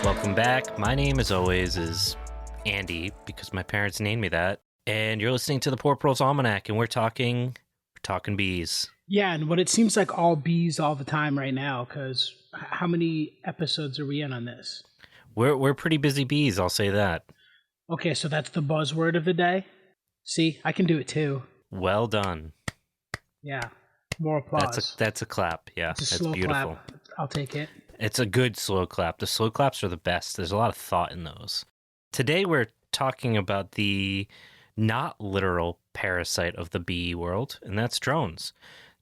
Welcome back. My name, as always, is Andy because my parents named me that. And you're listening to the Poor Pro's Almanac, and we're talking bees. Yeah, and what it seems like all bees all the time right now, because how many episodes are we in on this? We're pretty busy bees, I'll say that. Okay, so that's the buzzword of the day. See, I can do it too. Well done. Yeah, more applause. That's a clap. Yeah, It's a that's slow beautiful. clap. I'll take it. It's a good slow clap. The slow claps are the best. There's a lot of thought in those. Today we're talking about the not literal parasite of the bee world, and that's drones.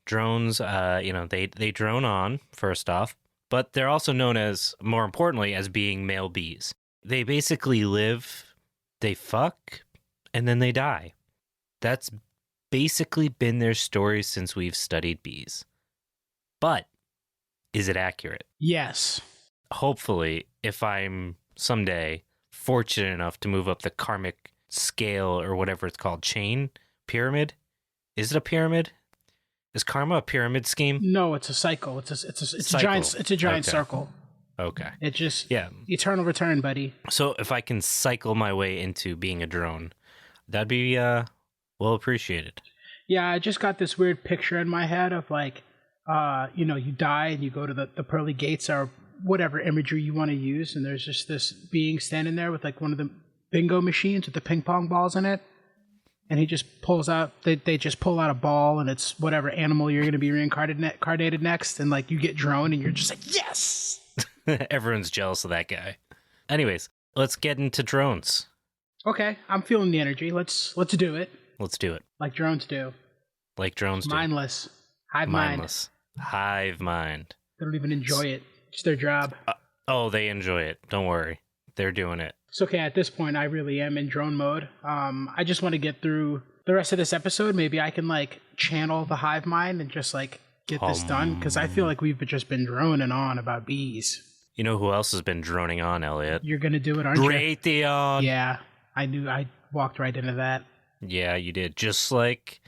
Drones, they drone on, first off, but they're also known as, more importantly, as being male bees. They basically live, they fuck, and then they die. That's basically been their story since we've studied bees. But is it accurate? Yes. Hopefully, if I'm someday fortunate enough to move up the karmic scale or whatever it's called, pyramid? Is it a pyramid? Is karma a pyramid scheme? No, it's a cycle. It's a giant circle. Okay. It just eternal return, buddy. So if I can cycle my way into being a drone, that'd be well appreciated. Yeah, I just got this weird picture in my head of like, you die and you go to the pearly gates or whatever imagery you want to use, and there's just this being standing there with like one of the bingo machines with the ping pong balls in it, and he just pulls out. They just pull out a ball, and it's whatever animal you're going to be reincarnated next, and like you get drone, and you're just like yes. Everyone's jealous of that guy. Anyways, let's get into drones. Okay, I'm feeling the energy. Let's do it. Let's do it. Like drones do. Like drones do. Mindless. Mindless. Hive mind. They don't even enjoy it. It's their job. They enjoy it. Don't worry. They're doing it. It's okay. At this point, I really am in drone mode. I just want to get through the rest of this episode. Maybe I can like channel the hive mind and just like get this done, because I feel like we've just been droning on about bees. You know who else has been droning on, Elliot? You're going to do it, aren't you? Raytheon. Yeah, I knew. I walked right into that. Yeah, you did. Just like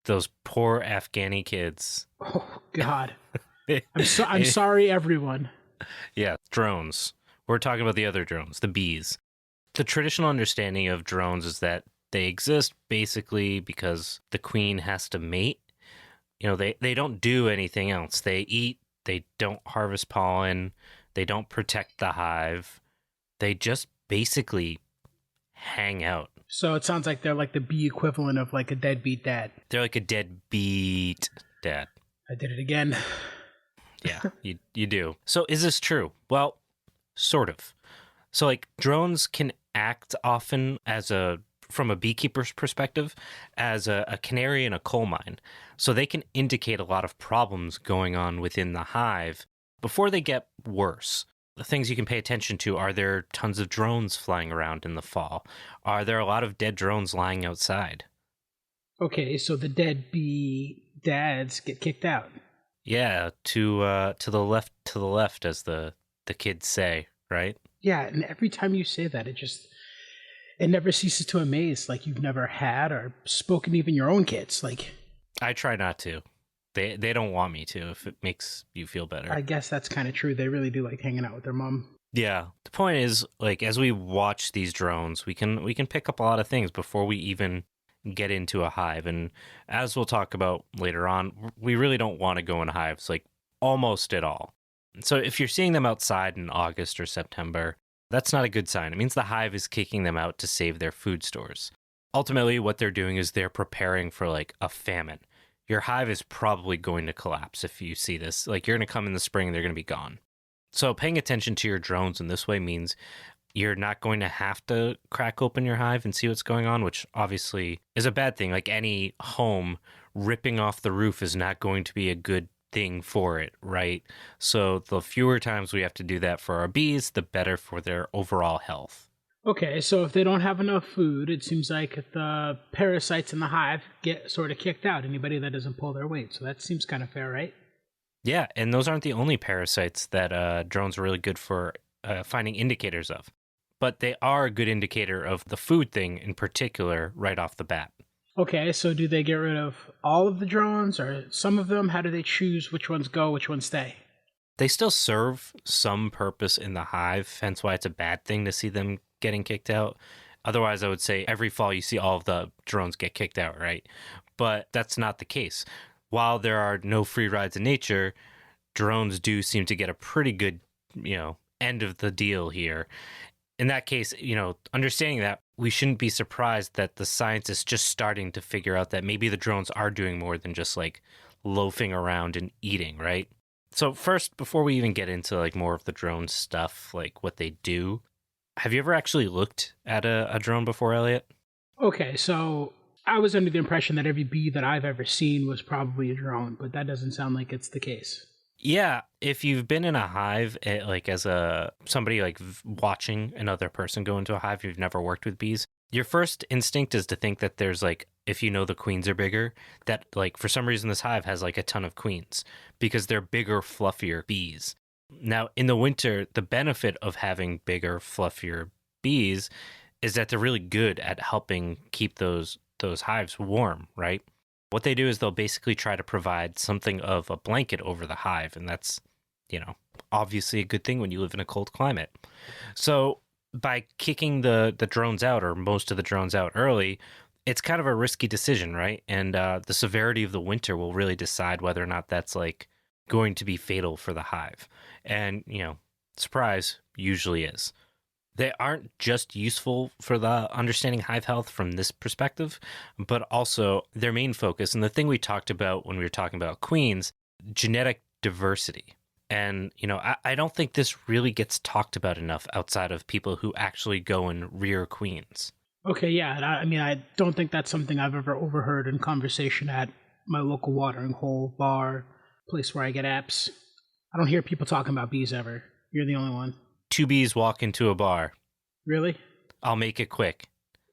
those poor Afghani kids. Oh, God. I'm sorry, everyone. Yeah, drones. We're talking about the other drones, the bees. The traditional understanding of drones is that they exist basically because the queen has to mate. You know, they don't do anything else. They eat, they don't harvest pollen, they don't protect the hive. They just basically hang out. So it sounds like they're like the bee equivalent of like a deadbeat dad. They're like a deadbeat dad. I did it again. Yeah, you do. So is this true? Well, sort of. So like drones can act often from a beekeeper's perspective, as a canary in a coal mine. So they can indicate a lot of problems going on within the hive before they get worse. The things you can pay attention to: are there tons of drones flying around in the fall? Are there a lot of dead drones lying outside? Okay, so the dead bee dads get kicked out. Yeah, to the left, as the kids say, right? Yeah, and every time you say that, it never ceases to amaze. Like you've never had or spoken to even your own kids. Like I try not to. They don't want me to, if it makes you feel better. I guess that's kind of true. They really do like hanging out with their mom. Yeah. The point is, like, as we watch these drones, we can pick up a lot of things before we even get into a hive. And as we'll talk about later on, we really don't want to go in hives, like, almost at all. So if you're seeing them outside in August or September, that's not a good sign. It means the hive is kicking them out to save their food stores. Ultimately, what they're doing is they're preparing for, like, a famine. Your hive is probably going to collapse if you see this. Like, you're going to come in the spring, they're going to be gone. So paying attention to your drones in this way means you're not going to have to crack open your hive and see what's going on, which obviously is a bad thing. Like any home, ripping off the roof is not going to be a good thing for it, right? So the fewer times we have to do that for our bees, the better for their overall health. Okay, so if they don't have enough food, it seems like the parasites in the hive get sort of kicked out, anybody that doesn't pull their weight. So that seems kind of fair, right? Yeah, and those aren't the only parasites that drones are really good for finding indicators of. But they are a good indicator of the food thing in particular right off the bat. Okay, so do they get rid of all of the drones or some of them? How do they choose which ones go, which ones stay? They still serve some purpose in the hive, hence why it's a bad thing to see them getting kicked out. Otherwise, I would say every fall you see all of the drones get kicked out, right? But that's not the case. While there are no free rides in nature, drones do seem to get a pretty good, end of the deal here. In that case, understanding that, we shouldn't be surprised that the science is just starting to figure out that maybe the drones are doing more than just like loafing around and eating, right? So first, before we even get into like more of the drone stuff, like what they do, have you ever actually looked at a drone before, Elliot? Okay, so I was under the impression that every bee that I've ever seen was probably a drone, but that doesn't sound like it's the case. Yeah, if you've been in a hive, like as somebody like watching another person go into a hive, you've never worked with bees. Your first instinct is to think that there's like, if the queens are bigger, that like for some reason this hive has like a ton of queens because they're bigger, fluffier bees. Now in the winter, the benefit of having bigger, fluffier bees is that they're really good at helping keep those hives warm, right? What they do is they'll basically try to provide something of a blanket over the hive, and that's, obviously a good thing when you live in a cold climate. So by kicking the drones out, or most of the drones out early, it's kind of a risky decision, right? And the severity of the winter will really decide whether or not that's like going to be fatal for the hive. And, surprise, usually is. They aren't just useful for the understanding hive health from this perspective, but also their main focus, and the thing we talked about when we were talking about queens, genetic diversity. And, I don't think this really gets talked about enough outside of people who actually go and rear queens. Okay, yeah, and I don't think that's something I've ever overheard in conversation at my local watering hole, bar, place where I get apps. I don't hear people talking about bees ever. You're the only one. Two bees walk into a bar. Really? I'll make it quick.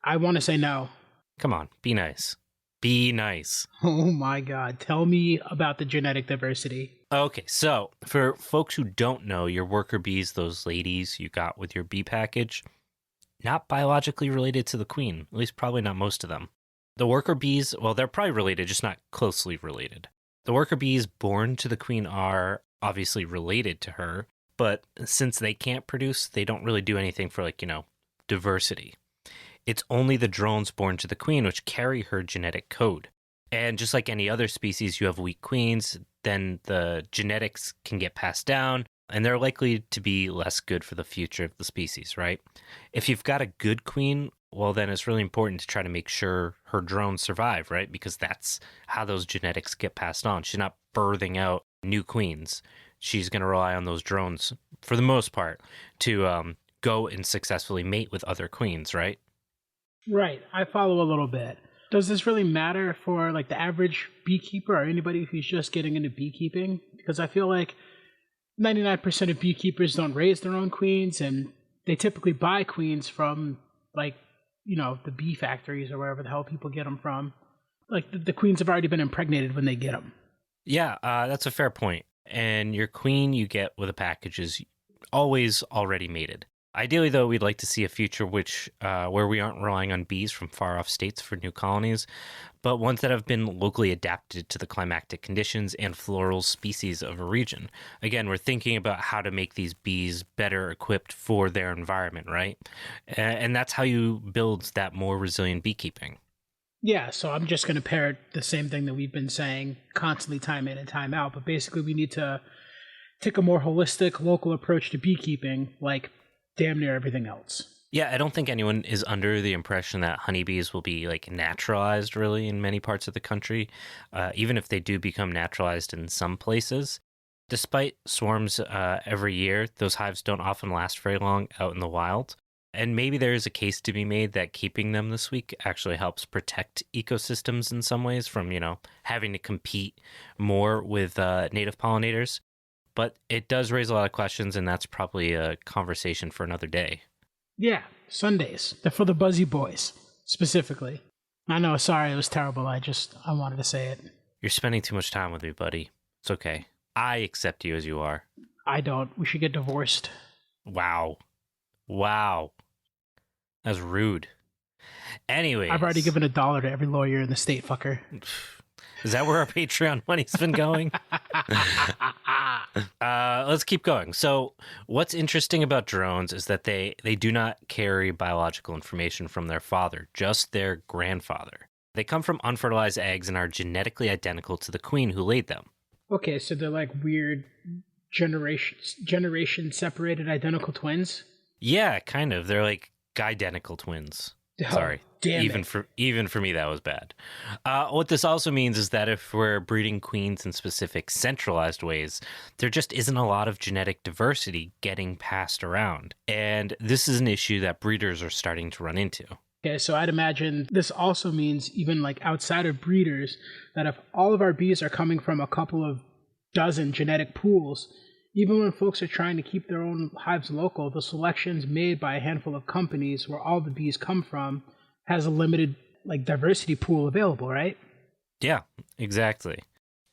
I want to say no. Come on, be nice. Be nice. Oh my God. Tell me about the genetic diversity. Okay, so for folks who don't know, your worker bees, those ladies you got with your bee package, not biologically related to the queen, at least probably not most of them. The worker bees, well, they're probably related, just not closely related. The worker bees born to the queen are obviously related to her, but since they can't produce, they don't really do anything for, like, diversity. It's only the drones born to the queen which carry her genetic code. And just like any other species, you have weak queens, then the genetics can get passed down, and they're likely to be less good for the future of the species, right? If you've got a good queen, well, then it's really important to try to make sure her drones survive, right? Because that's how those genetics get passed on. She's not birthing out new queens. She's going to rely on those drones, for the most part, to go and successfully mate with other queens, right? Right. I follow a little bit. Does this really matter for like the average beekeeper or anybody who's just getting into beekeeping? Because I feel like 99% of beekeepers don't raise their own queens, and they typically buy queens from like, the bee factories or wherever the hell people get them from. Like the queens have already been impregnated when they get them. Yeah, that's a fair point. And your queen you get with a package is always already mated. Ideally, though, we'd like to see a future where we aren't relying on bees from far-off states for new colonies, but ones that have been locally adapted to the climatic conditions and floral species of a region. Again, we're thinking about how to make these bees better equipped for their environment, right? And that's how you build that more resilient beekeeping. Yeah, so I'm just going to parrot the same thing that we've been saying constantly, time in and time out, but basically we need to take a more holistic, local approach to beekeeping, like damn near everything else. Yeah, I don't think anyone is under the impression that honeybees will be like naturalized really in many parts of the country, even if they do become naturalized in some places. Despite swarms every year, those hives don't often last very long out in the wild. And maybe there is a case to be made that keeping them this week actually helps protect ecosystems in some ways from, having to compete more with native pollinators. But it does raise a lot of questions, and that's probably a conversation for another day. Yeah, Sundays. They're for the buzzy boys, specifically. I know, sorry, it was terrible. I wanted to say it. You're spending too much time with me, buddy. It's okay. I accept you as you are. I don't. We should get divorced. Wow. That's rude. Anyways. I've already given $1 to every lawyer in the state, fucker. Is that where our Patreon money's been going? Let's keep going. So what's interesting about drones is that they do not carry biological information from their father, just their grandfather. They come from unfertilized eggs and are genetically identical to the queen who laid them. Okay, so they're like weird generation separated identical twins? Yeah, kind of. They're like identical twins. Oh, Sorry. damn Even for me, that was bad. What this also means is that if we're breeding queens in specific centralized ways, there just isn't a lot of genetic diversity getting passed around. And this is an issue that breeders are starting to run into. Okay, so I'd imagine this also means even like outside of breeders, that if all of our bees are coming from a couple of dozen genetic pools, even when folks are trying to keep their own hives local, the selections made by a handful of companies where all the bees come from has a limited like diversity pool available, right? Yeah, exactly.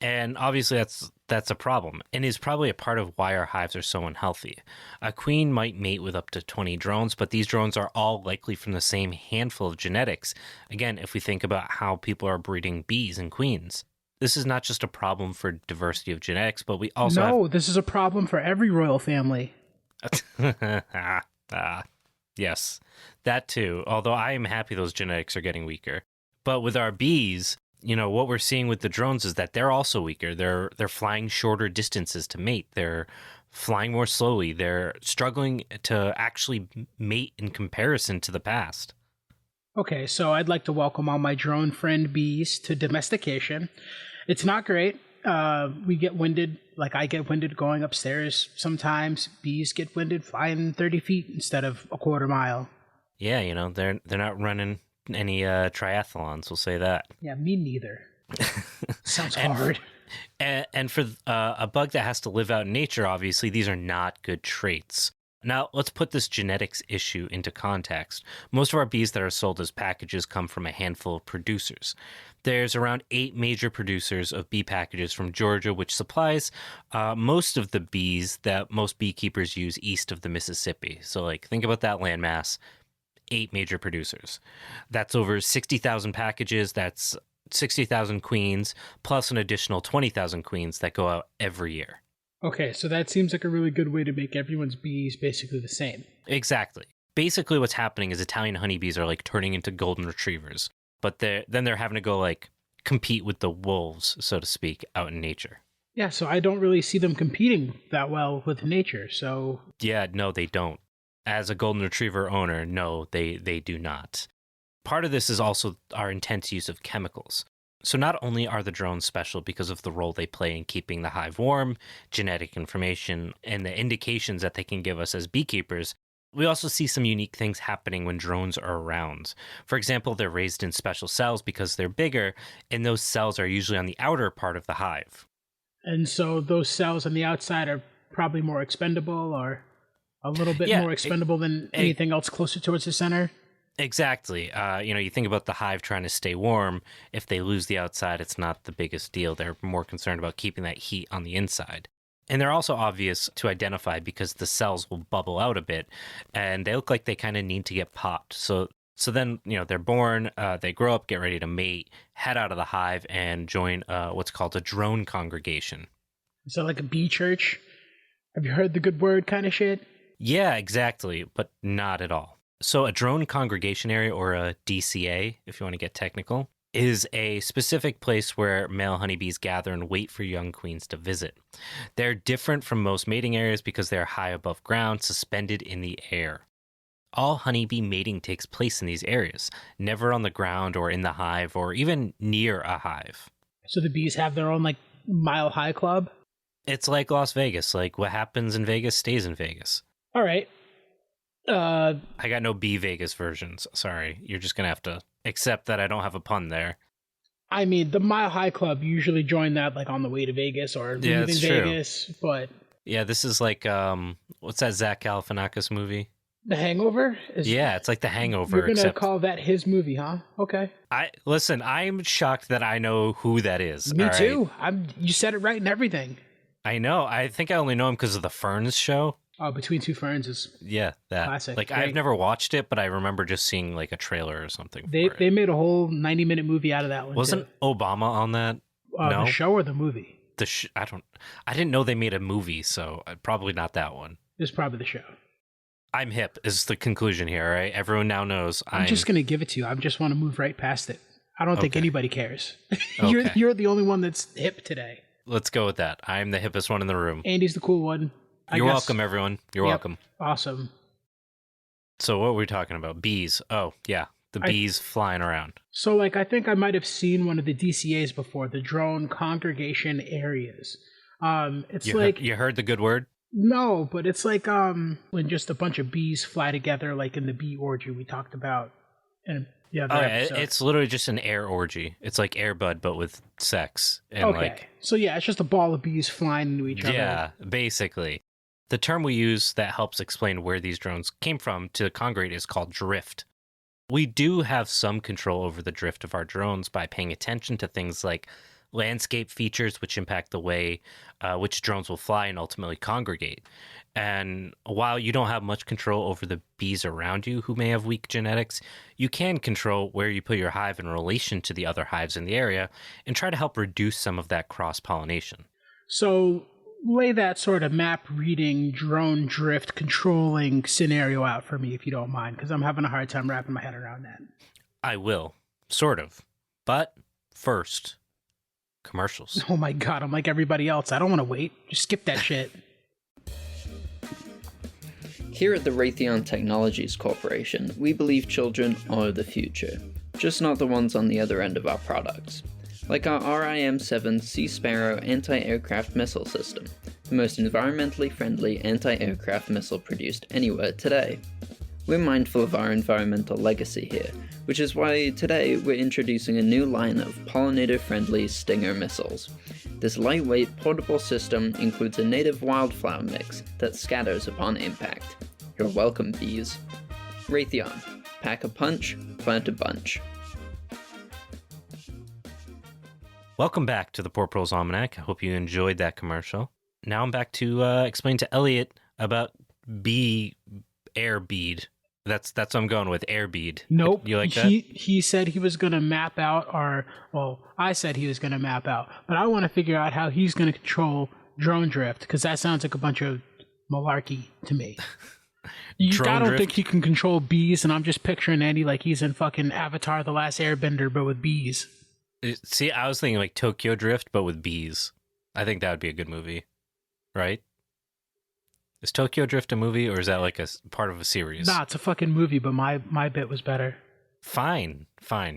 And obviously that's a problem and is probably a part of why our hives are so unhealthy. A queen might mate with up to 20 drones, but these drones are all likely from the same handful of genetics. Again, if we think about how people are breeding bees and queens. This is not just a problem for diversity of genetics, but we also this is a problem for every royal family. Yes, that too. Although I am happy those genetics are getting weaker. But with our bees, what we're seeing with the drones is that they're also weaker. They're flying shorter distances to mate. They're flying more slowly. They're struggling to actually mate in comparison to the past. Okay, so I'd like to welcome all my drone friend bees to domestication. It's not great. We get winded, like I get winded going upstairs sometimes. Bees get winded flying 30 feet instead of a quarter mile. Yeah, they're not running any triathlons, we'll say that. Yeah, me neither. Sounds hard. And for a bug that has to live out in nature, obviously, these are not good traits. Now, let's put this genetics issue into context. Most of our bees that are sold as packages come from a handful of producers. There's around 8 major producers of bee packages from Georgia, which supplies most of the bees that most beekeepers use east of the Mississippi. So, think about that landmass. 8 major producers. That's over 60,000 packages. That's 60,000 queens, plus an additional 20,000 queens that go out every year. Okay, so that seems like a really good way to make everyone's bees basically the same. Exactly. Basically what's happening is Italian honeybees are turning into golden retrievers, but they're having to go compete with the wolves, so to speak, out in nature. Yeah, so I don't really see them competing that well with nature, so... Yeah, no, they don't. As a golden retriever owner, no, they do not. Part of this is also our intense use of chemicals. So not only are the drones special because of the role they play in keeping the hive warm, genetic information, and the indications that they can give us as beekeepers, we also see some unique things happening when drones are around. For example, they're raised in special cells because they're bigger, and those cells are usually on the outer part of the hive. And so those cells on the outside are probably more expendable or a little bit more expendable than anything else closer towards the center? Exactly. You think about the hive trying to stay warm. If they lose the outside, it's not the biggest deal. They're more concerned about keeping that heat on the inside. And they're also obvious to identify because the cells will bubble out a bit, and they look like they kind of need to get popped. So then, they're born, they grow up, get ready to mate, head out of the hive, and join what's called a drone congregation. Is that like a bee church? Have you heard the good word kind of shit? Yeah, exactly, but not at all. So a drone congregation area, or a DCA, if you want to get technical, is a specific place where male honeybees gather and wait for young queens to visit. They're different from most mating areas because they're high above ground, suspended in the air. All honeybee mating takes place in these areas, never on the ground or in the hive or even near a hive. So the bees have their own mile high club? It's like Las Vegas. What happens in Vegas stays in Vegas. All right. I got no bee Vegas versions. Sorry. You're just going to have to accept that I don't have a pun there. I mean, the Mile High Club usually join that on the way to Vegas or leaving Vegas, but... Yeah, this is what's that Zach Galifianakis movie? The Hangover? Yeah, it's like The Hangover. You're going to call that his movie, huh? Okay. Listen, I'm shocked that I know who that is. Me too. You said it right and everything. I know. I think I only know him because of the Ferns show. Oh, Between Two Ferns is Yeah, that. classic. Like, I've never watched it, but I remember just seeing like a trailer or something for it. They made a whole 90-minute movie out of that one. Wasn't too. Obama on that? No, The show or the movie? I didn't know they made a movie, so probably not that one. It's probably the show. I'm hip is the conclusion here, right? Everyone now knows I'm just gonna give it to you. I just want to move right past it. I don't think Okay. anybody cares. Okay. You're the only one that's hip today. Let's go with that. I'm the hippest one in the room. Andy's the cool one. You're welcome, everyone. You're welcome. Awesome. So what were we talking about? Bees. Oh, yeah. The bees flying around. So, like, I think I might have seen one of the DCAs before, the drone congregation areas. You heard the good word? No, but it's like when just a bunch of bees fly together, like in the bee orgy we talked about. And it's literally just an air orgy. It's like Air Bud, but with sex. And okay. So yeah, it's just a ball of bees flying into each other. Yeah, basically. The term we use that helps explain where these drones came from to congregate is called drift. We do have some control over the drift of our drones by paying attention to things like landscape features, which impact the way which drones will fly and ultimately congregate. And while you don't have much control over the bees around you who may have weak genetics, you can control where you put your hive in relation to the other hives in the area and try to help reduce some of that cross-pollination. So lay that sort of map reading, drone drift controlling scenario out for me, if you don't mind, because I'm having a hard time wrapping my head around that. I will, sort of. But first, commercials. Oh my God, I'm like everybody else. I don't want to wait. Just skip that shit. Here at the Raytheon Technologies Corporation, we believe children are the future, just not the ones on the other end of our products. Like our RIM-7 Sea Sparrow anti-aircraft missile system, the most environmentally friendly anti-aircraft missile produced anywhere today. We're mindful of our environmental legacy here, which is why today we're introducing a new line of pollinator-friendly Stinger missiles. This lightweight, portable system includes a native wildflower mix that scatters upon impact. You're welcome, bees. Raytheon. Pack a punch, plant a bunch. Welcome back to the Poor Proles Almanac. I hope you enjoyed that commercial. Now I'm back to explain to Elliot about air bead. That's what I'm going with, air bead. Nope. You like that? He said he was going to map out I said he was going to map out, but I want to figure out how he's going to control drone drift, because that sounds like a bunch of malarkey to me. I don't think he can control bees, and I'm just picturing Andy like he's in fucking Avatar: The Last Airbender, but with bees. See, I was thinking like Tokyo Drift, but with bees. I think that would be a good movie, right? Is Tokyo Drift a movie, or is that like a part of a series? Nah, it's a fucking movie, but my bit was better. Fine.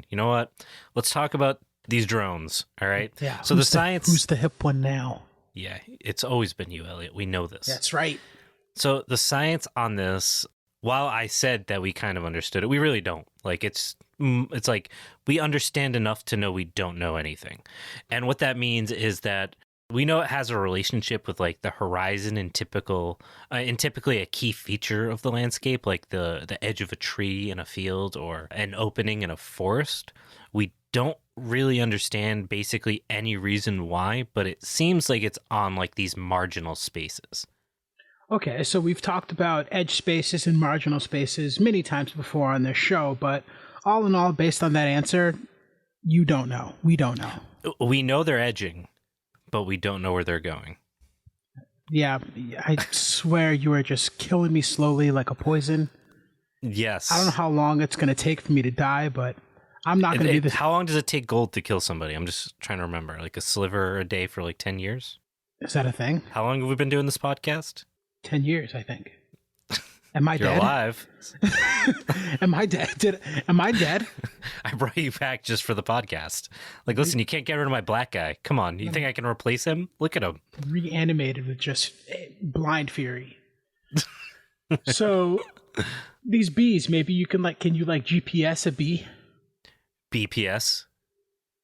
You know what? Let's talk about these drones, all right? Yeah. So the science... Who's the hip one now? Yeah, it's always been you, Elliot. We know this. That's right. So the science on this, while I said that we kind of understood it, we really don't. Like, it's like we understand enough to know we don't know anything. And what that means is that we know it has a relationship with like the horizon and typically a key feature of the landscape, like the edge of a tree in a field or an opening in a forest. We don't really understand basically any reason why, but it seems like it's on like these marginal spaces. Okay, so we've talked about edge spaces and marginal spaces many times before on this show, but all in all, based on that answer, you don't know. We don't know. We know they're edging, but we don't know where they're going. Yeah, I swear you are just killing me slowly like a poison. Yes. I don't know how long it's going to take for me to die, but I'm not going to do this. How long does it take gold to kill somebody? I'm just trying to remember. Like a sliver a day for like 10 years? Is that a thing? How long have we been doing this podcast? 10 years, I think. Am I You're dead? alive. Am I dead? Am I dead? I brought you back just for the podcast. Like, listen, you can't get rid of my black guy. Come on. You think I can replace him? Look at him. Reanimated with just blind fury. So, these bees, maybe you can can you GPS a bee? BPS?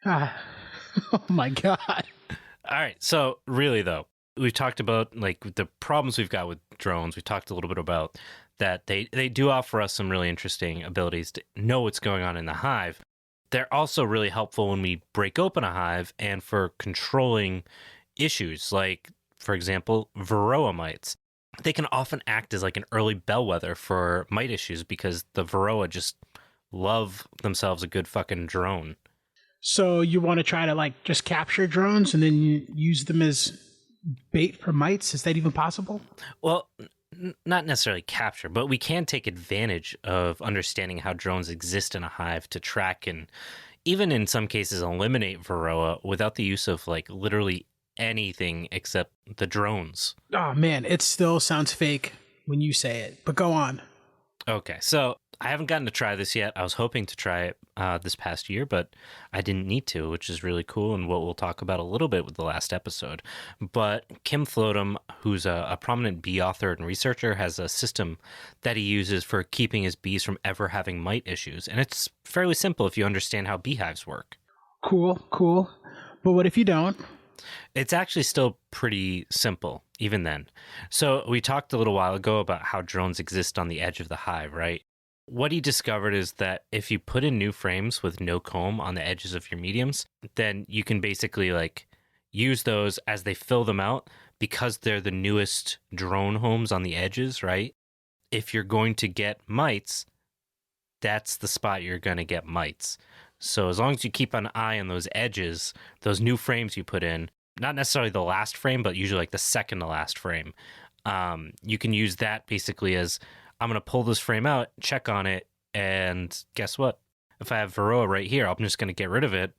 Oh my God. All right. So, really, though, we've talked about like the problems we've got with drones. We talked a little bit about that they do offer us some really interesting abilities to know what's going on in the hive. They're also really helpful when we break open a hive and for controlling issues like, for example, varroa mites. they can often act as like an early bellwether for mite issues because the Varroa just love themselves a good fucking drone. So you want to try to like just capture drones and then you use them as bait for mites? Is that even possible? Well, not necessarily capture, but we can take advantage of understanding how drones exist in a hive to track and even in some cases eliminate Varroa without the use of like literally anything except the drones. Oh man, it still sounds fake when you say it, but go on. Okay, so I haven't gotten to try this yet. I was hoping to try it this past year, but I didn't need to, which is really cool and what we'll talk about a little bit with the last episode. But Kim Floatham, who's a prominent bee author and researcher, has a system that he uses for keeping his bees from ever having mite issues. And it's fairly simple if you understand how beehives work. Cool. But what if you don't? It's actually still pretty simple, even then. So we talked a little while ago about how drones exist on the edge of the hive, right? What he discovered is that if you put in new frames with no comb on the edges of your mediums, then you can basically like use those as they fill them out because they're the newest drone homes on the edges, right? If you're going to get mites, that's the spot you're going to get mites. So as long as you keep an eye on those edges, those new frames you put in, not necessarily the last frame, but usually like the second to last frame, you can use that basically as I'm going to pull this frame out, check on it, and guess what? If I have Varroa right here, I'm just going to get rid of it,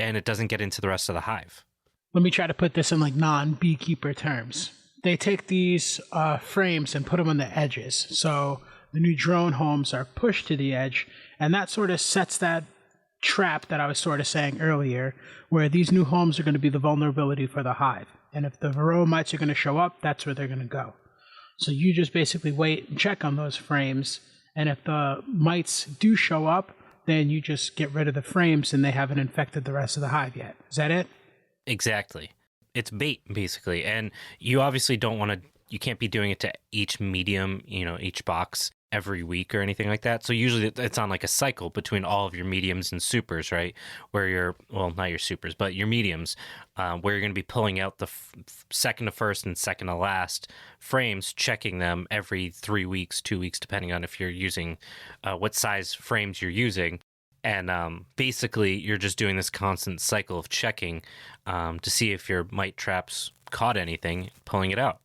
and it doesn't get into the rest of the hive. Let me try to put this in like non-beekeeper terms. They take these frames and put them on the edges. So the new drone homes are pushed to the edge, and that sort of sets that trap that I was sort of saying earlier, where these new homes are going to be the vulnerability for the hive. And if the Varroa mites are going to show up, that's where they're going to go. So you just basically wait and check on those frames. And if the mites do show up, then you just get rid of the frames and they haven't infected the rest of the hive yet. Is that it? Exactly. It's bait, basically. And you obviously don't want to, you can't be doing it to each medium, each box every week or anything like that. So usually it's on like a cycle between all of your mediums and supers, right? Where you're, well, not your supers, but your mediums, where you're going to be pulling out the second to first and second to last frames, checking them every 3 weeks, 2 weeks, depending on if you're using what size frames you're using. And basically, you're just doing this constant cycle of checking to see if your mite traps caught anything, pulling it out.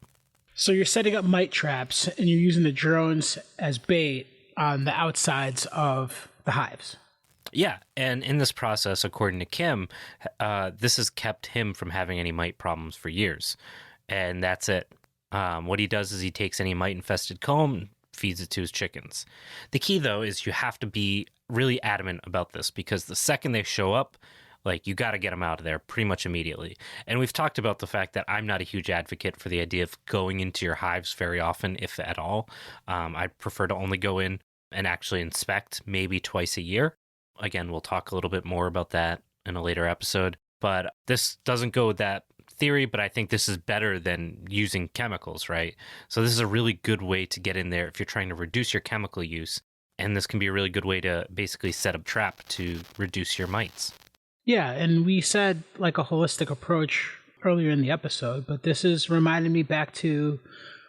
So you're setting up mite traps and you're using the drones as bait on the outsides of the hives. Yeah, and in this process, according to Kim, this has kept him from having any mite problems for years. And that's it. What he does is he takes any mite-infested comb and feeds it to his chickens. The key, though, is you have to be really adamant about this because the second they show up, like, you got to get them out of there pretty much immediately. And we've talked about the fact that I'm not a huge advocate for the idea of going into your hives very often, if at all. I prefer to only go in and actually inspect maybe twice a year. Again, we'll talk a little bit more about that in a later episode. But this doesn't go with that theory, but I think this is better than using chemicals, right? So this is a really good way to get in there if you're trying to reduce your chemical use. And this can be a really good way to basically set a trap to reduce your mites. Yeah, and we said like a holistic approach earlier in the episode, but this is reminding me back to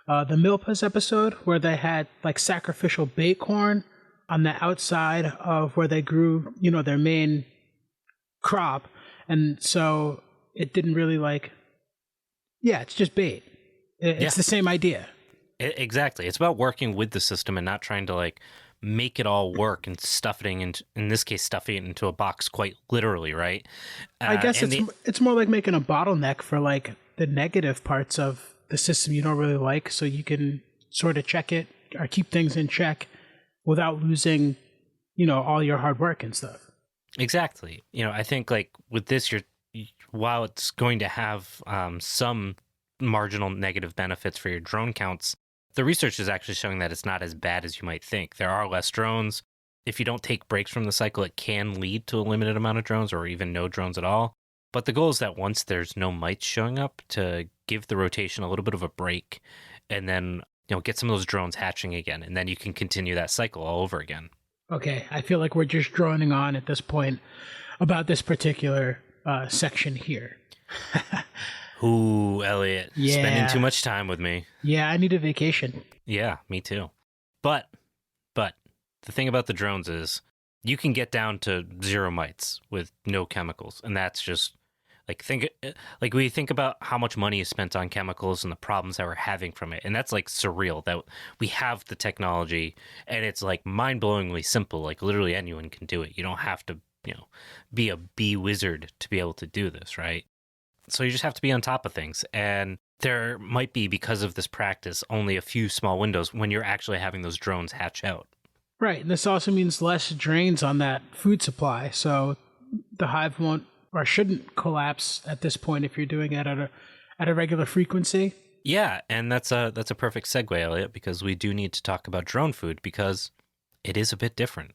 the Milpas episode where they had like sacrificial bait corn on the outside of where they grew, their main crop. And so it didn't really it's just bait. It's the same idea. Exactly. It's about working with the system and not trying to make it all work and stuffing it into a box quite literally, right? I guess it's more like making a bottleneck for the negative parts of the system you don't really like, so you can sort of check it or keep things in check without losing, all your hard work and stuff. Exactly. I think with this, while it's going to have some marginal negative benefits for your drone counts, the research is actually showing that it's not as bad as you might think. There are less drones. If you don't take breaks from the cycle, it can lead to a limited amount of drones or even no drones at all. But the goal is that once there's no mites showing up, to give the rotation a little bit of a break and then get some of those drones hatching again. And then you can continue that cycle all over again. Okay, I feel like we're just droning on at this point about this particular section here. Ooh, Elliot, Yeah. spending too much time with me. Yeah, I need a vacation. Yeah, me too. But the thing about the drones is you can get down to 0 mites with no chemicals, and that's just we think about how much money is spent on chemicals and the problems that we're having from it, and that's like surreal that we have the technology and it's like mind-blowingly simple. Like literally anyone can do it. You don't have to, be a bee wizard to be able to do this, right? So you just have to be on top of things, and there might be, because of this practice, only a few small windows when you're actually having those drones hatch out. Right. And this also means less drains on that food supply. So the hive won't or shouldn't collapse at this point if you're doing it at a regular frequency. Yeah, and that's a perfect segue, Elliot, because we do need to talk about drone food because it is a bit different.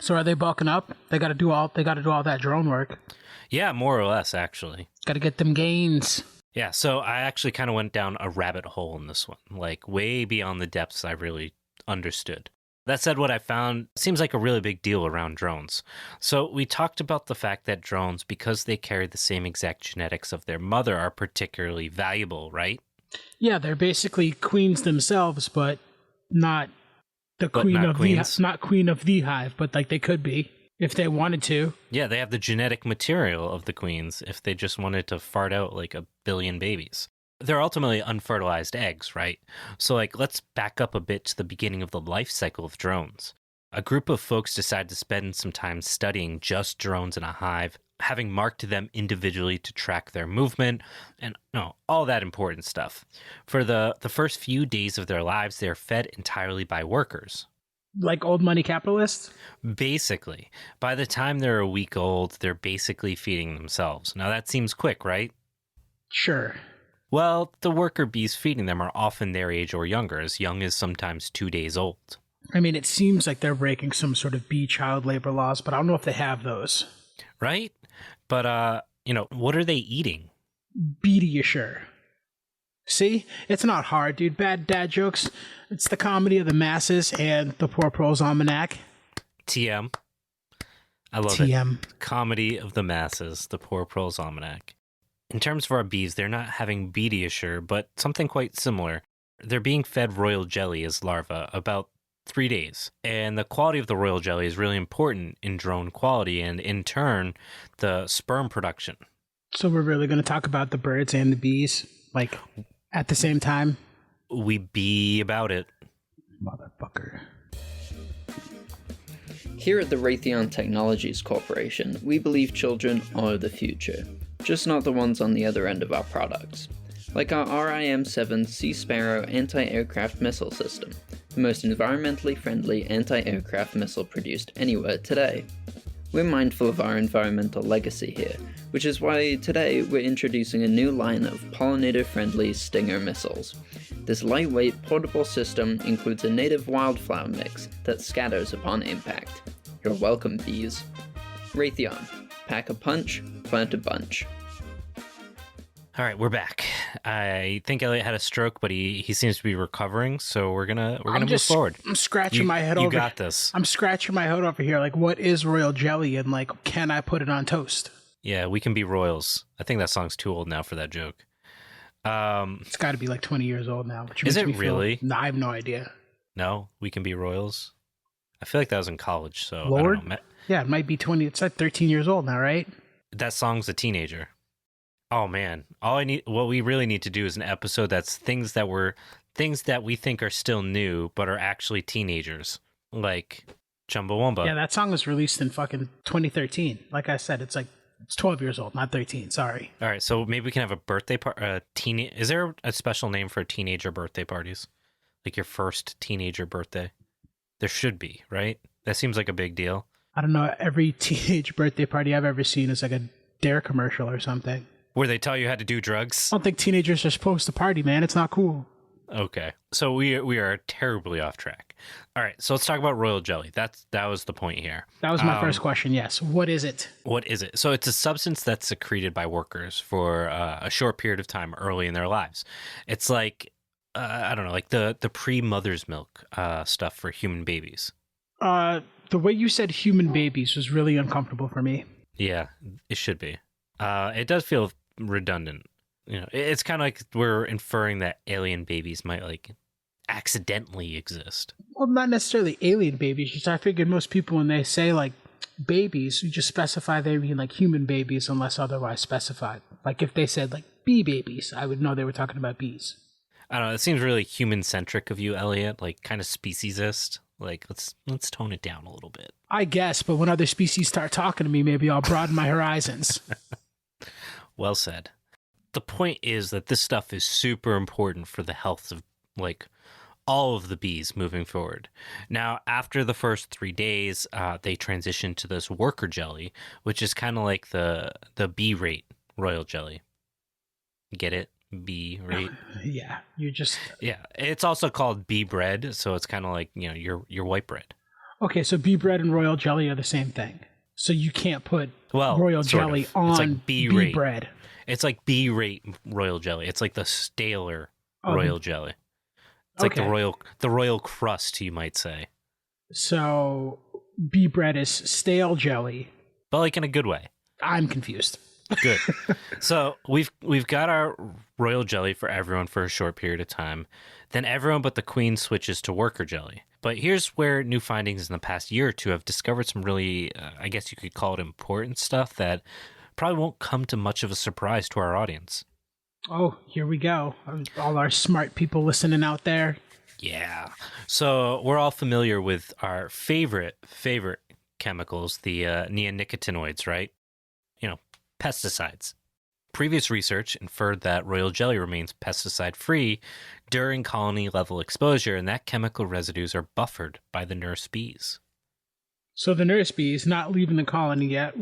So are they bulking up? They got to do all that drone work. Yeah, more or less, actually. Got to get them gains. Yeah, so I actually kind of went down a rabbit hole in this one, like way beyond the depths I really understood. That said, what I found seems like a really big deal around drones. So we talked about the fact that drones, because they carry the same exact genetics of their mother, are particularly valuable, right? Yeah, they're basically queens themselves, but not the queen of not queen of the hive, but like they could be if they wanted to. Yeah, they have the genetic material of the queens if they just wanted to fart out like 1 billion babies. They're ultimately unfertilized eggs, right? So let's back up a bit to the beginning of the life cycle of drones. A group of folks decided to spend some time studying just drones in a hive, having marked them individually to track their movement and all that important stuff. For the first few days of their lives, they're fed entirely by workers. Like old money capitalists? Basically. By the time they're a week old, they're basically feeding themselves. Now that seems quick, right? Sure. Well, the worker bees feeding them are often their age or younger, as young as sometimes 2 days old. I mean, it seems like they're breaking some sort of bee child labor laws, but I don't know if they have those. Right? But, what are they eating? Pediasure. See? It's not hard, dude. Bad dad jokes. It's the comedy of the masses and the Poor Pro's Almanac. TM. I love TM. it. Comedy of the masses, the Poor Pro's Almanac. In terms of our bees, they're not having Pediasure, but something quite similar. They're being fed royal jelly as larvae about 3 days. And the quality of the royal jelly is really important in drone quality and, in turn, the sperm production. So we're really going to talk about the birds and the bees, at the same time? We be about it. Motherfucker. Here at the Raytheon Technologies Corporation, we believe children are the future, just not the ones on the other end of our products. Like our RIM-7 Sea Sparrow anti-aircraft missile system, the most environmentally friendly anti-aircraft missile produced anywhere today. We're mindful of our environmental legacy here, which is why today we're introducing a new line of pollinator-friendly Stinger missiles. This lightweight, portable system includes a native wildflower mix that scatters upon impact. You're welcome, bees. Raytheon. Pack a punch, plant a bunch. All right, we're back. I think Elliot had a stroke, but he seems to be recovering, so we're gonna move forward. I'm scratching my head over. You got this. I'm scratching my head over here. What is royal jelly, and can I put it on toast? Yeah, we can be royals. I think that song's too old now for that joke. It's got to be 20 years old now. Which is makes it me really? No, I have no idea. No, we can be royals. I feel like that was in college, so Lord? I don't know. Yeah, it might be 20. It's 13 years old now, right? That song's a teenager. Oh man, what we really need to do is an episode that's things that we think are still new but are actually teenagers, like Chumbawamba. Yeah, that song was released in fucking 2013. Like I said, it's 12 years old, not 13. Sorry. All right, so maybe we can have a birthday party. Is there a special name for teenager birthday parties? Like your first teenager birthday? There should be, right? That seems like a big deal. I don't know. Every teenage birthday party I've ever seen is a Dare commercial or something. Where they tell you how to do drugs? I don't think teenagers are supposed to party, man. It's not cool. Okay. So we are terribly off track. All right. So let's talk about royal jelly. That was the point here. That was my first question. Yes. What is it? What is it? So it's a substance that's secreted by workers for a short period of time early in their lives. It's I don't know, the pre-mother's milk stuff for human babies. The way you said human babies was really uncomfortable for me. Yeah, it should be. It does feel redundant. It's kind of like we're inferring that alien babies might like accidentally exist. Well, not necessarily alien babies. Just I figured most people when they say like babies, you just specify they mean like human babies unless otherwise specified. Like if they said like bee babies, I would know they were talking about bees. I don't know. It seems really human centric of you, Elliot. Like kind of speciesist. Like let's tone it down a little bit. I guess, but when other species start talking to me, maybe I'll broaden my horizons. Well said. The point is that this stuff is super important for the health of like all of the bees moving forward. Now, after the first 3 days, they transition to this worker jelly, which is kind of like the bee rate royal jelly. Get it? Bee rate. Yeah, Yeah, it's also called bee bread, so it's kind of like your white bread. Okay, so bee bread and royal jelly are the same thing. So you can't put royal jelly on it's like bee bread. It's like bee rate royal jelly. It's like the staler royal jelly. It's like the royal crust, you might say. So bee bread is stale jelly, but like in a good way. I'm confused. Good. So we've got our royal jelly for everyone for a short period of time. Then everyone but the queen switches to worker jelly. But here's where new findings in the past year or two have discovered some really, I guess you could call it important stuff that probably won't come to much of a surprise to our audience. Oh, here we go. All our smart people listening out there. Yeah. So we're all familiar with our favorite chemicals, the neonicotinoids, right? Pesticides. Previous research inferred that royal jelly remains pesticide-free during colony-level exposure, and that chemical residues are buffered by the nurse bees. So the nurse bees, not leaving the colony yet, they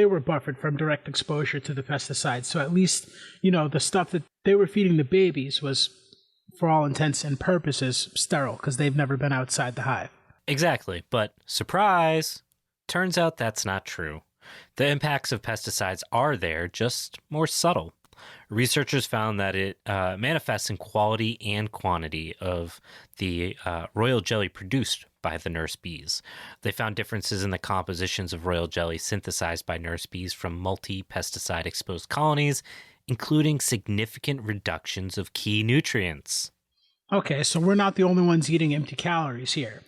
were buffered from direct exposure to the pesticides. So at least, the stuff that they were feeding the babies was, for all intents and purposes, sterile because they've never been outside the hive. Exactly. But surprise, turns out that's not true. The impacts of pesticides are there, just more subtle. Researchers found that it manifests in quality and quantity of the royal jelly produced by the nurse bees. They found differences in the compositions of royal jelly synthesized by nurse bees from multi-pesticide exposed colonies, including significant reductions of key nutrients. Okay, so we're not the only ones eating empty calories here.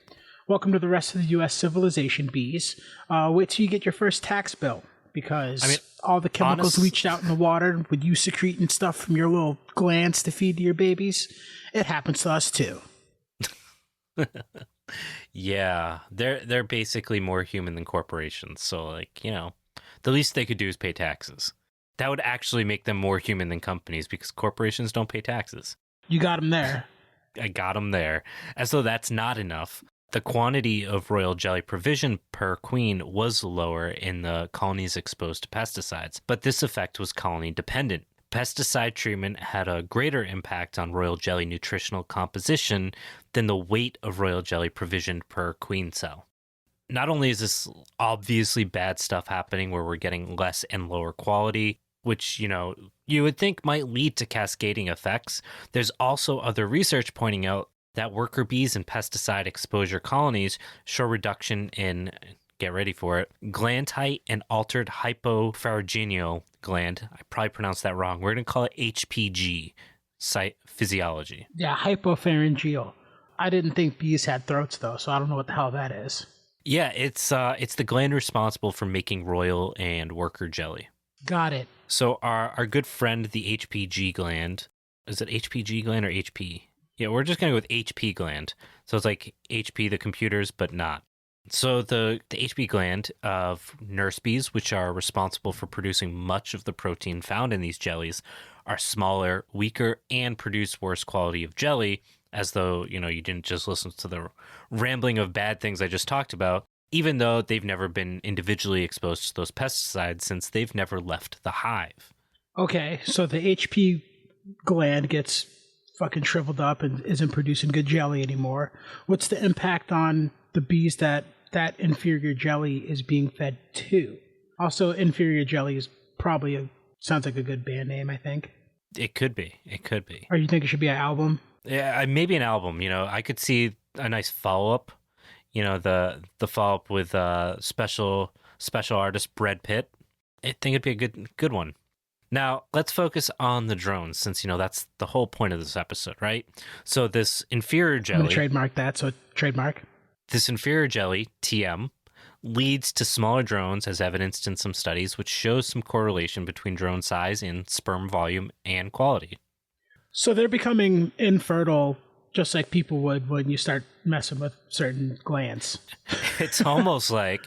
Welcome to the rest of the U.S. civilization, bees. Wait till you get your first tax bill, because all the chemicals leached out in the water with you secreting stuff from your little glands to feed to your babies, it happens to us too. Yeah, they're basically more human than corporations. So, the least they could do is pay taxes. That would actually make them more human than companies because corporations don't pay taxes. You got them there. I got them there. As though that's not enough. The quantity of royal jelly provision per queen was lower in the colonies exposed to pesticides, but this effect was colony dependent. Pesticide treatment had a greater impact on royal jelly nutritional composition than the weight of royal jelly provisioned per queen cell. Not only is this obviously bad stuff happening where we're getting less and lower quality, which, you would think might lead to cascading effects, there's also other research pointing out that worker bees and pesticide exposure colonies show reduction in, get ready for it, gland height and altered hypopharyngeal gland. I probably pronounced that wrong. We're going to call it HPG, physiology. Yeah, hypopharyngeal. I didn't think bees had throats, though, so I don't know what the hell that is. Yeah, it's the gland responsible for making royal and worker jelly. Got it. So our good friend, the HPG gland, is it HPG gland or HP? Yeah, we're just going to go with HP gland. So it's like HP, the computers, but not. So the HP gland of nurse bees, which are responsible for producing much of the protein found in these jellies, are smaller, weaker, and produce worse quality of jelly, as though, you didn't just listen to the rambling of bad things I just talked about, even though they've never been individually exposed to those pesticides since they've never left the hive. Okay, so the HP gland gets fucking shriveled up and isn't producing good jelly anymore. What's the impact on the bees that inferior jelly is being fed to? Also, inferior jelly is probably sounds like a good band name, I think. It could be. Or you think it should be an album? Yeah, maybe an album. I could see a nice follow-up. The follow-up with special artist Brad Pitt. I think it'd be a good one. Now, let's focus on the drones since, that's the whole point of this episode, right? So this inferior I'm jelly, going to trademark that. So trademark. this inferior jelly, TM, leads to smaller drones as evidenced in some studies, which shows some correlation between drone size and sperm volume and quality. So they're becoming infertile just like people would when you start messing with certain glands. It's almost like,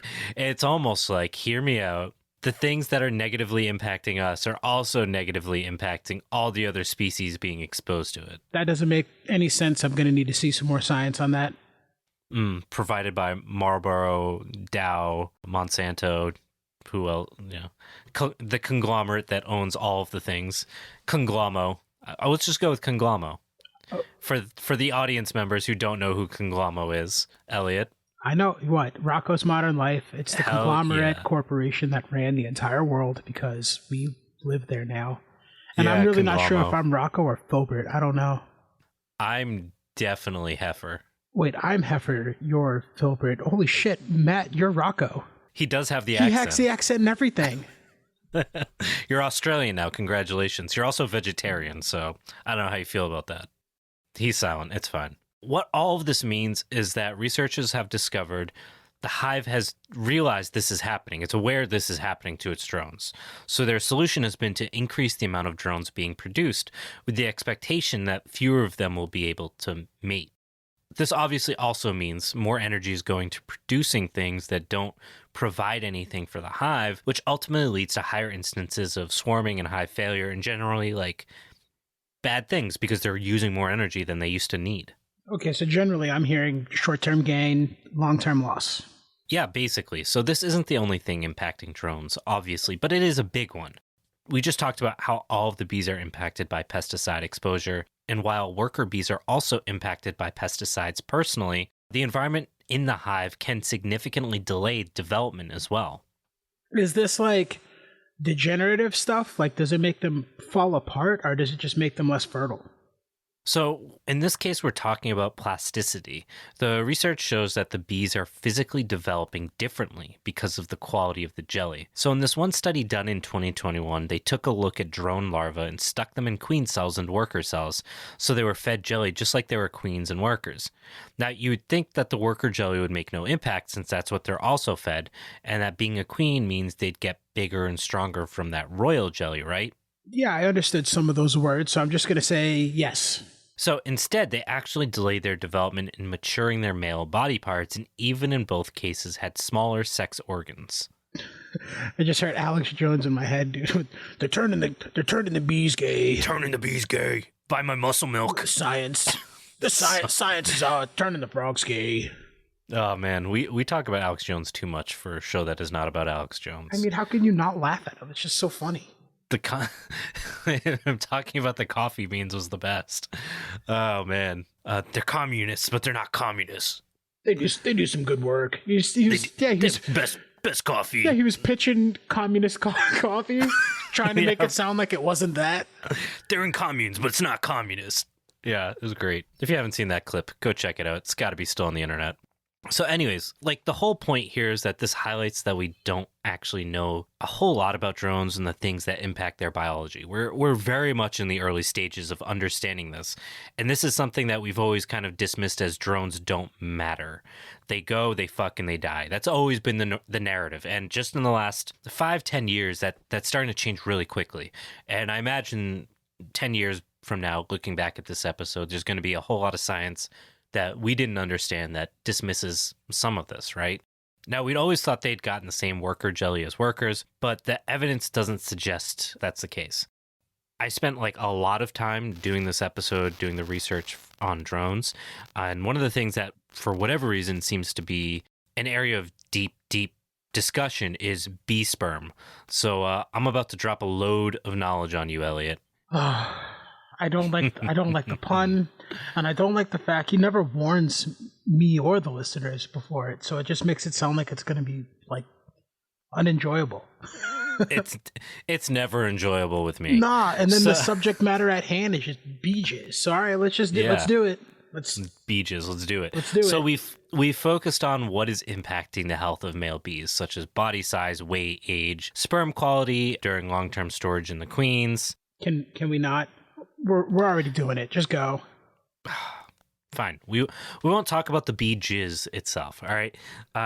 hear me out. The things that are negatively impacting us are also negatively impacting all the other species being exposed to it. That doesn't make any sense. I'm going to need to see some more science on that. Provided by Marlboro, Dow, Monsanto, who else? The conglomerate that owns all of the things. Conglommo. Let's just go with Conglommo. Oh. For the audience members who don't know who Conglommo is, Elliot. I know what Rocco's Modern Life. It's the conglomerate corporation that ran the entire world because we live there now. And I'm really not sure if I'm Rocco or Filbert. I don't know. I'm definitely Heifer. Wait, I'm Heifer. You're Filbert. Holy shit, Matt, you're Rocco. He does have the accent. He has the accent and everything. You're Australian now. Congratulations. You're also vegetarian, so I don't know how you feel about that. He's silent. It's fine. What all of this means is that researchers have discovered the hive has realized this is happening. It's aware this is happening to its drones. So their solution has been to increase the amount of drones being produced with the expectation that fewer of them will be able to mate. This obviously also means more energy is going to producing things that don't provide anything for the hive, which ultimately leads to higher instances of swarming and hive failure and generally bad things because they're using more energy than they used to need. Okay, so generally I'm hearing short-term gain, long-term loss. Yeah, basically. So this isn't the only thing impacting drones, obviously, but it is a big one. We just talked about how all of the bees are impacted by pesticide exposure, and while worker bees are also impacted by pesticides personally, the environment in the hive can significantly delay development as well. Is this degenerative stuff? Does it make them fall apart, or does it just make them less fertile? So in this case, we're talking about plasticity. The research shows that the bees are physically developing differently because of the quality of the jelly. So in this one study done in 2021, they took a look at drone larvae and stuck them in queen cells and worker cells. So they were fed jelly just like they were queens and workers. Now, you would think that the worker jelly would make no impact since that's what they're also fed, and that being a queen means they'd get bigger and stronger from that royal jelly, right? Yeah, I understood some of those words, so I'm just going to say yes. So instead, they actually delayed their development in maturing their male body parts, and even in both cases had smaller sex organs. I just heard Alex Jones in my head, dude. They're turning the bees gay. Turning the bees gay. Buy my muscle milk. Science. Science is turning the frogs gay. Oh man, we talk about Alex Jones too much for a show that is not about Alex Jones. I mean, how can you not laugh at him? It's just so funny. I'm talking about the coffee beans was the best. Oh man, they're communists, but they're not communists. They do some good work. He's best coffee. Yeah, he was pitching communist coffee, trying to make it sound like it wasn't that. They're in communes, but it's not communist. Yeah, it was great. If you haven't seen that clip, go check it out. It's got to be still on the internet. So anyways, the whole point here is that this highlights that we don't actually know a whole lot about drones and the things that impact their biology. We're very much in the early stages of understanding this. And this is something that we've always kind of dismissed as drones don't matter. They go, they fuck, and they die. That's always been the narrative. And just in the last 5-10 years, that's starting to change really quickly. And I imagine 10 years from now, looking back at this episode, there's going to be a whole lot of science that we didn't understand that dismisses some of this, right? Now, we'd always thought they'd gotten the same worker jelly as workers, but the evidence doesn't suggest that's the case. I spent a lot of time doing this episode, doing the research on drones, and one of the things that, for whatever reason, seems to be an area of deep discussion is bee sperm. So I'm about to drop a load of knowledge on you, Elliot. I don't like the pun, and I don't like the fact he never warns me or the listeners before it, so it just makes it sound like it's going to be unenjoyable. It's never enjoyable with me. Nah, and then the subject matter at hand is just bee jizz. So all right, let's do it. Beaches, let's do it. Let's do so it. we focused on what is impacting the health of male bees, such as body size, weight, age, sperm quality during long-term storage in the queens. Can we not? We're already doing it. Just go. Fine. We won't talk about the bee jizz itself, all right?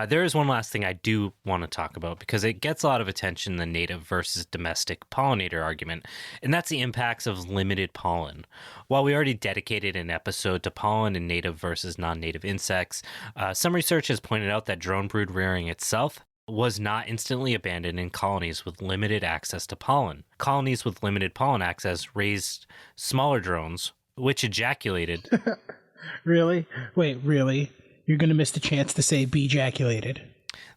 There is one last thing I do want to talk about because it gets a lot of attention in the native versus domestic pollinator argument, and that's the impacts of limited pollen. While we already dedicated an episode to pollen and native versus non-native insects, some research has pointed out that drone brood rearing itself was not instantly abandoned in colonies with limited access to pollen. Colonies with limited pollen access raised smaller drones, which ejaculated... Really? Wait, really? You're going to miss the chance to say bee ejaculated.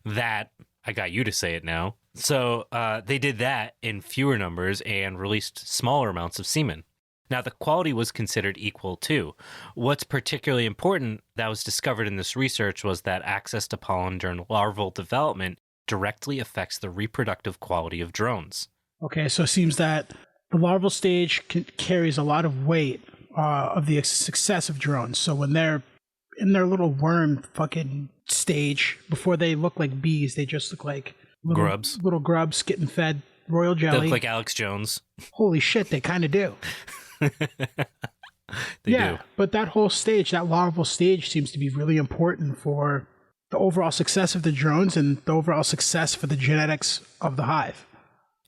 That, I got you to say it now. So they did that in fewer numbers and released smaller amounts of semen. Now, the quality was considered equal too. What's particularly important that was discovered in this research was that access to pollen during larval development directly affects the reproductive quality of drones. Okay, so it seems that the larval stage carries a lot of weight of the success of drones. So when they're in their little worm fucking stage, before they look like bees, they just look like little grubs getting fed royal jelly. They look like Alex Jones. Holy shit, they kind of do. They do. But that whole stage, that larval stage, seems to be really important for the overall success of the drones and the overall success for the genetics of the hive.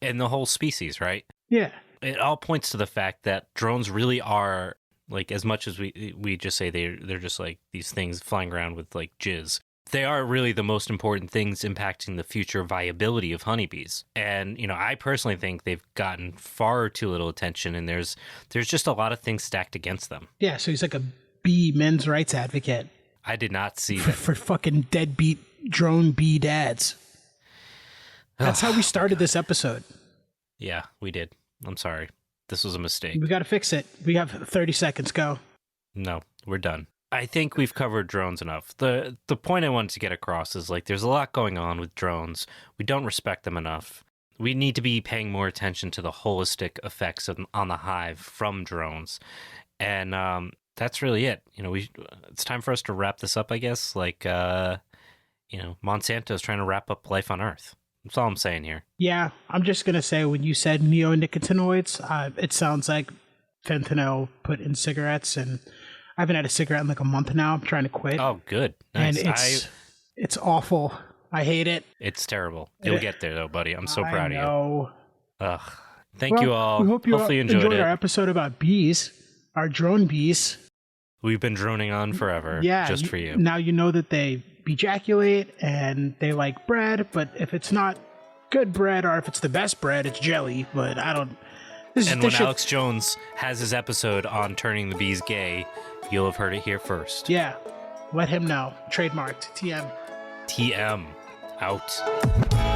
And the whole species, right? Yeah. It all points to the fact that drones really are, like, as much as we just say they're just like these things flying around with like jizz, they are really the most important things impacting the future viability of honeybees. And, you know, I personally think they've gotten far too little attention, and there's just a lot of things stacked against them. Yeah, so he's like a bee men's rights advocate. I did not see that. For fucking deadbeat drone bee dads. That's how we started this episode. Yeah, we did. I'm sorry. This was a mistake. We got to fix it. We have 30 seconds. Go. No, we're done. I think we've covered drones enough. The point I wanted to get across is, like, there's a lot going on with drones. We don't respect them enough. We need to be paying more attention to the holistic effects on the hive from drones. And that's really it. You know, it's time for us to wrap this up, I guess. Like, you know, Monsanto's trying to wrap up life on Earth. That's all I'm saying here. Yeah, I'm just going to say when you said neonicotinoids, it sounds like fentanyl put in cigarettes, and I haven't had a cigarette in like a month now. I'm trying to quit. Oh, good. Nice. And it's awful. I hate it. It's terrible. You'll get there, though, buddy. I'm so proud of you. I know. Ugh. Thank you all. We hope you Hopefully enjoyed it. our episode about bees, our drone bees. We've been droning on forever just for you. Now you know that they ejaculate and they like bread, but if it's not good bread or if it's the best bread, it's jelly. But I don't... And when Alex Jones has his episode on turning the bees gay, you'll have heard it here first. Yeah. Let him know. Trademarked. TM. TM. Out.